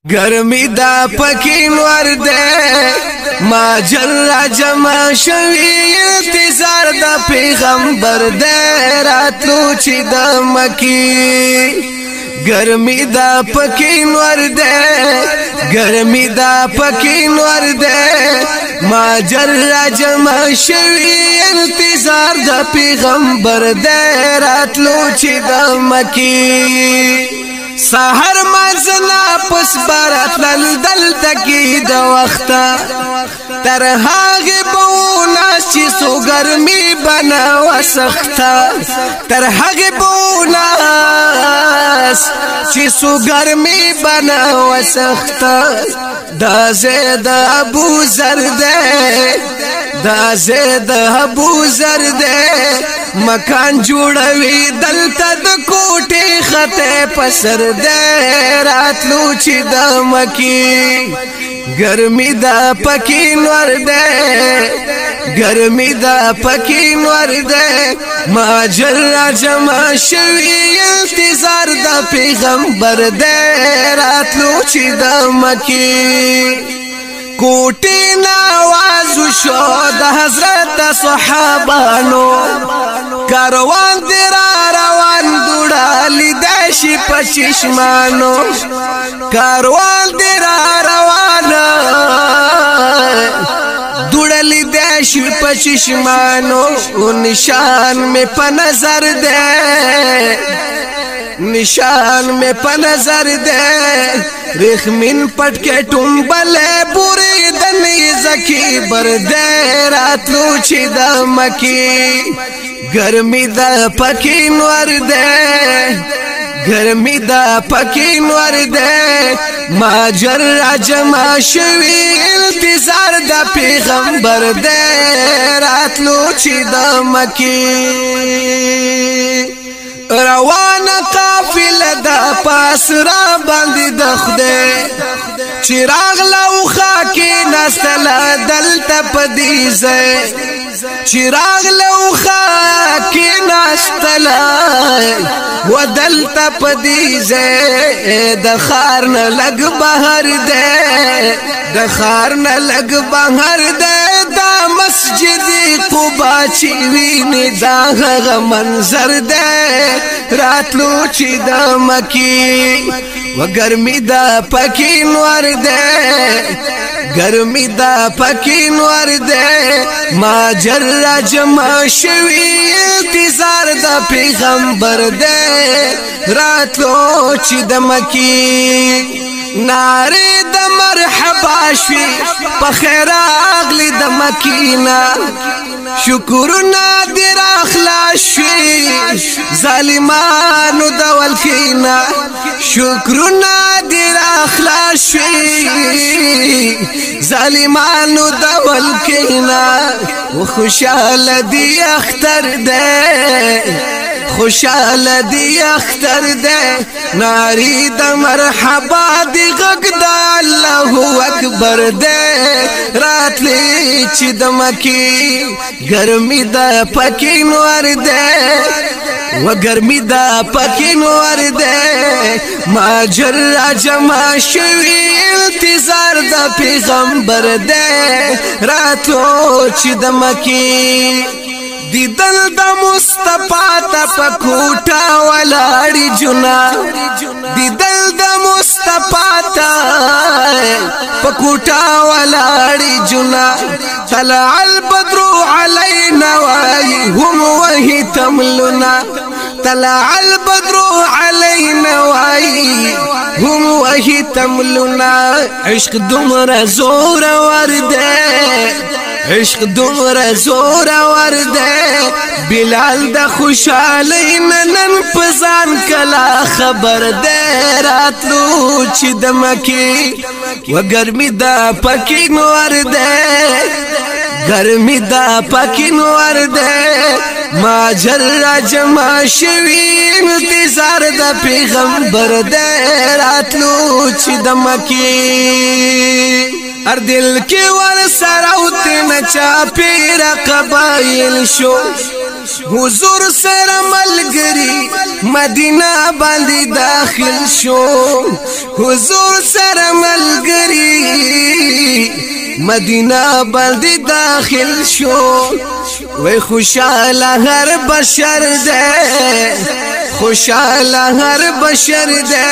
گرمی دا پکین ورده ما جل جمع شوی انتظار دا پیغمبر ده راتلو چی دا مکی گرمی دا پکین ورده گرمی دا پکین ورده ما جل جمع شوی انتظار دا پیغمبر ده راتلو چی دا مکی سحر مازنا پس بارات لل تکی د وخته تر هغه بوناس چې سو ګرمي بنا وسخته تر هغه بوناس چې سو ګرمي بنا وسخته دا زید ابو ذر ده دا زید ابو ذر ده مکان جوړوي دلته د کوټه خطه پسر ده راتلو چې د مکی گرمی دا پکین ورده گرمی دا پکین ورده ما جل جمع شوی انتظار دا پیغمبر ده راتلو چې د مکی کوټی نوازو شو د حضرت صحابانو کاروان دی را روان دوڑالی داشی پچشمانو کاروان دی را روان دوڑالی داشی پچشمانو نشان میں پا نظر دے نشان میں پا نظر دے رخمین پٹ کے ٹنبلے بوری دنی زکی بردے راتلو چی دا مکی گرمی دا پکین وردے گرمی دا پکین وردے ما جر جمع شوی انتظار دا پیغمبر دے راتلو چی دا مکی روان قافل دا پاس را باندې دخده چراغ لو خاکی نستلا دلتا پدیزه چراغ لو خاکی نستلا و دلتا پدیزه دخارن لگ بہر دے دخارن لگ بہر دے دا مسجد قبا چیوین دا غ منظر دے راتلو چی دا مکی و گرمی دا پکین ورده گرمی دا پکین ورده ما جل جمع شوی انتظار دا پیغمبر ده راتلو چی دا مکی ناری دا مرحبا شوی پخیر اغلی دا مکینا شکرنا دیر اخلاص شوی ظالمانو دا والکینا شکرنا دیر اخلاص شوی ظالمانو دا والکینا و خوشحال دی اختر دے خوشحال دی اختر دے ناری دا مرحبا دی غگ دا اللہ اکبر دے راتلی چی دا مکی گرمی دا پکین وردے و گرمی دا پکین وردے ما جل جمع شوی انتظار دا پیغمبر دے راتلو چی دا مکی دی دل دا مصطفیٰ تا پکوٹا والاڑی جنا دی دل دا مصطفیٰ تا پکوٹا والاڑی جنا طلع البدر علینا وائی هم وہی تملنا طلع البدر علینا وائی هم وہی تملنا عشق دمر زور وردے عشق دمر زور ورده بلال دا خوشحالی نن پزان کلا خبر ده راتلو چی دمکی و گرمی دا پکین ورده گرمی دا پکین ورده ما جل جمع شوی انتظار دا پیغمبر ده راتلو چی دمکی ار دل کی ور سراوت نچا پیر قبائل شو حضور سره ملګری مدینه باندې داخل شو حضور سره ملګری مدینه باندې داخل شو وای خوشاله هر بشر ده خوشاله هر بشر ده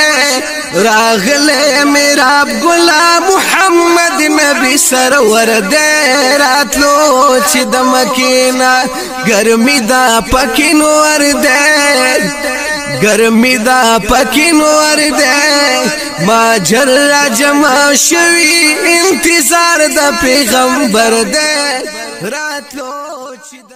راغله میرا غلام محمد نبی سرور ده راتلو چې د مکینا ګرمي دا پکین ور ده ګرمي دا پکین ور ده ما جر جمع شوی انتظار د پیغمبر ده راتلو چې